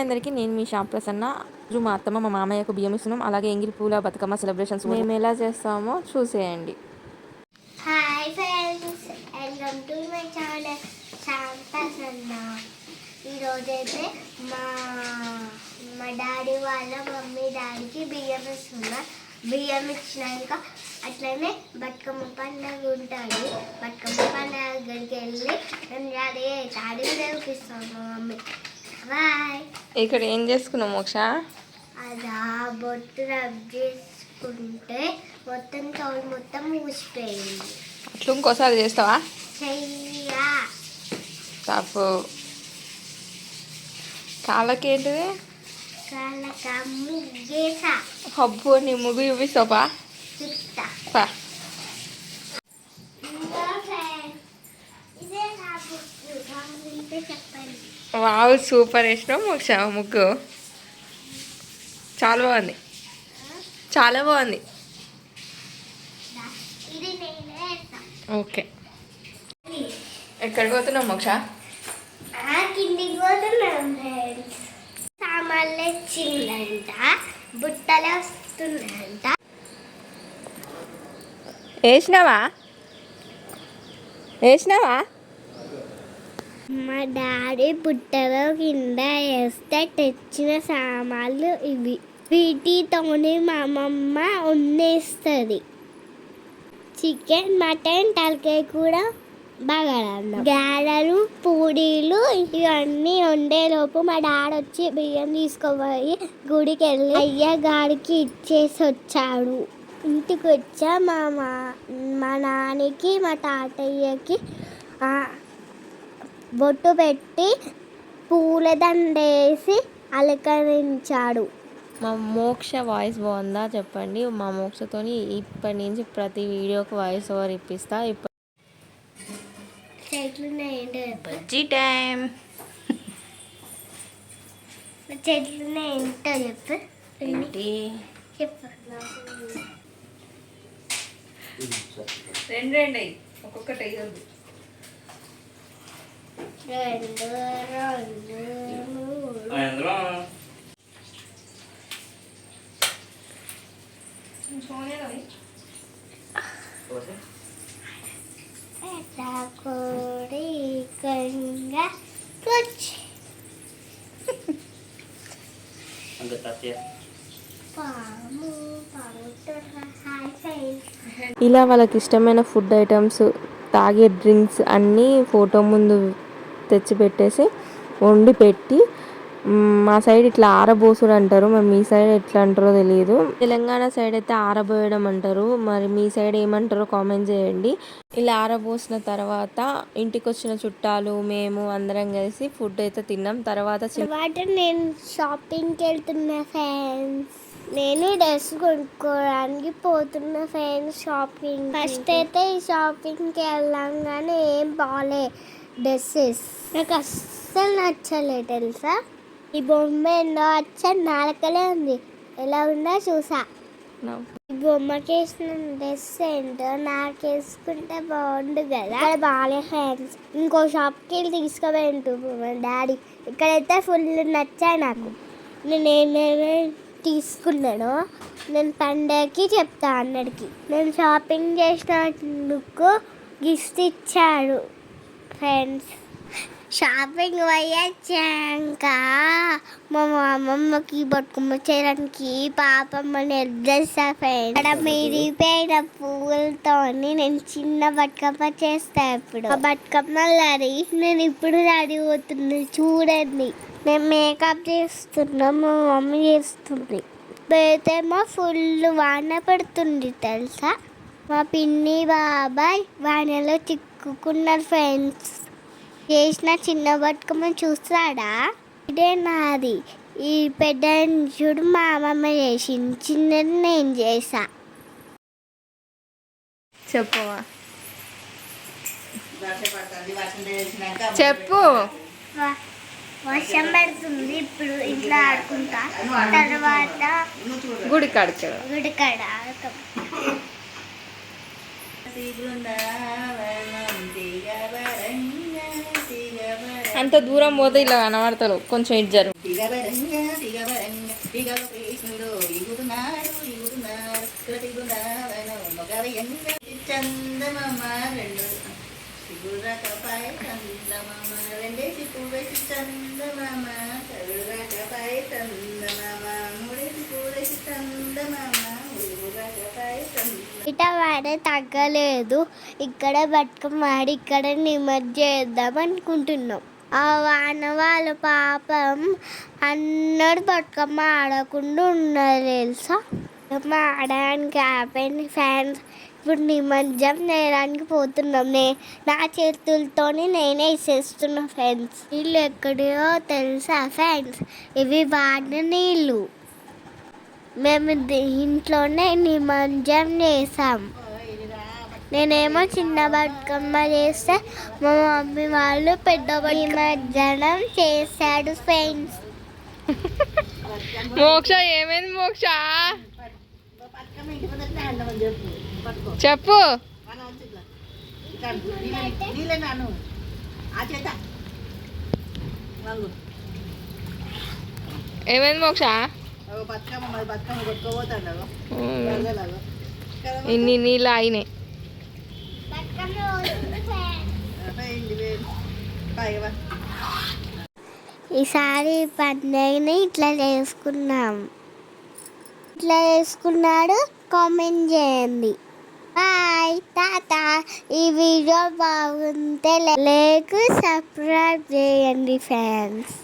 అందరికీ, నేను మీ షాప్ ప్రసన్న. రోజు మా అత్తమ్మ మా మామయ్యకు బియ్యం ఇస్తున్నాం. అలాగే ఎంగిలి పూల బతుకమ్మ సెలబ్రేషన్స్ మేము ఎలా చేస్తామో చూసేయండి. Hi friends, welcome to my channel shop Prasanna. ఈరోజైతే మా డాడీ వాళ్ళ మమ్మీ డాడీకి బియ్యం ఇస్తున్నా. బియ్యం ఇచ్చినాక అట్లనే బతుకమ్మ పండుగ ఉంటుంది. బతుకమ్మ పండుగ దగ్గరికి వెళ్ళి నేను డాడీ డాడీ చూపిస్తాను మా మమ్మీ. బాయ్. ఇక్కడ ఏం చేసుకున్నాం మోక్ష? అదా బొట్టు రబ్ చేసుకుంటే మొత్తం తోడు మొత్తం మూసిపోయింది. అట్లా ఇంకోసారి చేస్తావా? చెయ్యా. తప్పు. కాళ్ళకేంటిది? కాళ్ళక ముగ్గేసా. అబ్బో, నీ ముగ్గు చూపిస్తావా? చెప్తా. ఇదే నా బుక్కు, కావాలంటే చెప్పండి. వావ్, సూపర్ వేసినావు మోక్ష ముగ్గు. చాలా బాగుంది, చాలా బాగుంది. ఇది నేనే వేస్తా. ఓకే, ఎక్కడికి పోతున్నావు మోక్ష? కిందికి పోతున్నాం ఫ్రెండ్స్. సామాన్లు వచ్చిందంట, బుట్టలు వస్తుందంట. వేసినావా? మా డాడీ బుట్టలో కింద వేస్తే తెచ్చిన సామాన్లు ఇవి. వీటితోనే మా అమ్మమ్మ వండేస్తుంది. చికెన్, మటన్, తలకాయ కూడా బాగా గారెలు, పూరీలు ఇవన్నీ వండేలోపు మా డాడీ వచ్చి బియ్యం తీసుకుపోయి గుడికి వెళ్ళి అయ్యగారికి ఇచ్చేసి వచ్చాడు. ఇంటికి వచ్చా మా నాన్నకి మా తాతయ్యకి బొట్టు పెట్టి పూలదండేసి అలంకరించాడు. మా మోక్ష వాయిస్ బాగుందా చెప్పండి. మా మోక్షతోని ఇప్పటి నుంచి ప్రతి వీడియోకి వాయిస్ ఓవర్ ఇప్పిస్తా. బజ్జీ టైం. చెట్లు ఏంటో చెప్పు. చెప్పు. రెండు అయ్యి ఒక్కొక్కటి అయ్యింది. రెండు మూడు. కోడి కొంగ కూర్చి ఇలా వాళ్ళకి ఇష్టమైన ఫుడ్ ఐటమ్స్, తాగే డ్రింక్స్ అన్నీ ఫోటో ముందు తెచ్చి పెట్టేసి వండి పెట్టి, మా సైడ్ ఇట్లా ఆరబోసుడు అంటారు, మరి మీ సైడ్ ఎట్లా అంటారో తెలియదు. తెలంగాణ సైడ్ అయితే ఆరబోయడం అంటారు, మరి మీ సైడ్ ఏమంటారో కామెంట్ చేయండి. ఇలా ఆరబోసిన తర్వాత ఇంటికి వచ్చిన చుట్టాలు మేము అందరం కలిసి ఫుడ్ అయితే తిన్నాం. తర్వాత నేను షాపింగ్కి వెళ్తున్నా ఫ్రెండ్స్. నేను డ్రెస్ కొనుక్కోవడానికి పోతున్నా ఫ్రెండ్స్ షాపింగ్. ఫస్ట్ అయితే ఈ షాపింగ్కి వెళ్ళంగానే ఏం బాగాలే డ్రెస్సెస్. నాకు అస్సలు నచ్చలే తెలుసా. ఈ బొమ్మ ఎన్నో నాలుకలే ఉంది, ఎలా ఉందో చూసా. ఈ బొమ్మకి వేసిన డ్రెస్ ఏంటో నాకు వేసుకుంటే బాగుండు కదా. అక్కడ బాగాలే ఫ్రెండ్స్. ఇంకో షాప్కి వెళ్ళి తీసుకుపోయింటు మా డాడీ. ఇక్కడైతే ఫుల్ నచ్చాయి నాకు. నేను ఏమేమి తీసుకున్నాను నేను పండగకి చెప్తా అన్నడికి. నేను షాపింగ్ చేసినందుకు గిఫ్ట్ ఇచ్చాడు ఫ్రెండ్స్. షాపింగ్ పోయొచ్చాక మా అమ్మమ్మకి బతుకమ్మ చేయడానికి పాపమ్మని ఎద్దేస్తా ఫ్రెండ్స్. అక్కడ మిరిపోయిన పువ్వులతో నేను చిన్న బతుకమ్మ చేస్తా. ఇప్పుడు ఆ బతుకమ్మ నేను ఇప్పుడు రెడీ అవుతుంది చూడండి. మేము మేకప్ చేస్తున్నాం, మా మమ్మీ చేస్తుంది. బయటేమో ఫుల్ వాన పడుతుంది తెలుసా. మా పిన్ని బాబాయ్ వానలో చిక్కుకున్నారు ఫ్రెండ్స్. చేసిన చిన్న బతుకమ్మ చూస్తాడా? ఇదే నాది. ఈ పెద్ద చూడు మా అమ్మమ్మ చేసింది, చిన్నది నేను చేసా. చెప్పవా? చెప్పు. వర్షం పడుతుంది, ఇప్పుడు ఇంట్లో ఆడుకుంటా. తర్వాత గుడికాడ ఆడతాం. అంత దూరం పోతే ఇలా కనబడతారు, కొంచెం ఇచ్చారు. దిగబరంగా దిగబరంగా దిగవ కృష్ణుడు దిగుతున్నాడు బృందావనం మగవయంగా చందమామ రెండు సిగురకపై చందమామ రెండేసి పువ్వేసి చందమామ కరురకపై చందమామ మూడేసి పువ్వేసి చందమామ ఉరురకపై చందమామ. ఇట వాడే తగ్గలేదు. ఇక్కడ బతుకమ్మ ఆడి ఇక్కడ నిమజ్జనం చేద్దాం అనుకుంటున్నాం. ఆ వాన వాళ్ళ పాపం అన్నడు బతుకమ్మ ఆడకుండా ఉన్నారు తెలుసా. బతుకమ్మ ఆడడానికి ఆపండి ఫ్యాన్స్. ఇప్పుడు నిమజ్జనం చేయడానికి పోతున్నాం. నా చేతులతోనే నేనే వేసేస్తున్నా ఫ్రెండ్స్. నీళ్ళు ఎక్కడో తెలుసా ఫ్రెండ్స్, ఇవి వాడిన నీళ్ళు. మేము ఇంట్లోనే నిమజ్జనం చేసాం. నేనేమో చిన్న బతుకమ్మ చేస్తే మా మమ్మీ వాళ్ళు పెద్ద నిమజ్జనం చేశాడు ఫ్రెండ్స్. మోక్ష ఏమైంది మోక్ష చెప్పు. ఏమైంది మోక్ష ఇన్ని నీళ్ళు అయినాయి. ఈసారి పండుగని ఇట్లా చేసుకున్నాడు కామెంట్ చేయండి. బాయ్ టాటా. ఈ వీడియో బాగుంటే లైక్ సబ్స్క్రైబ్ చేయండి ఫ్రెండ్స్.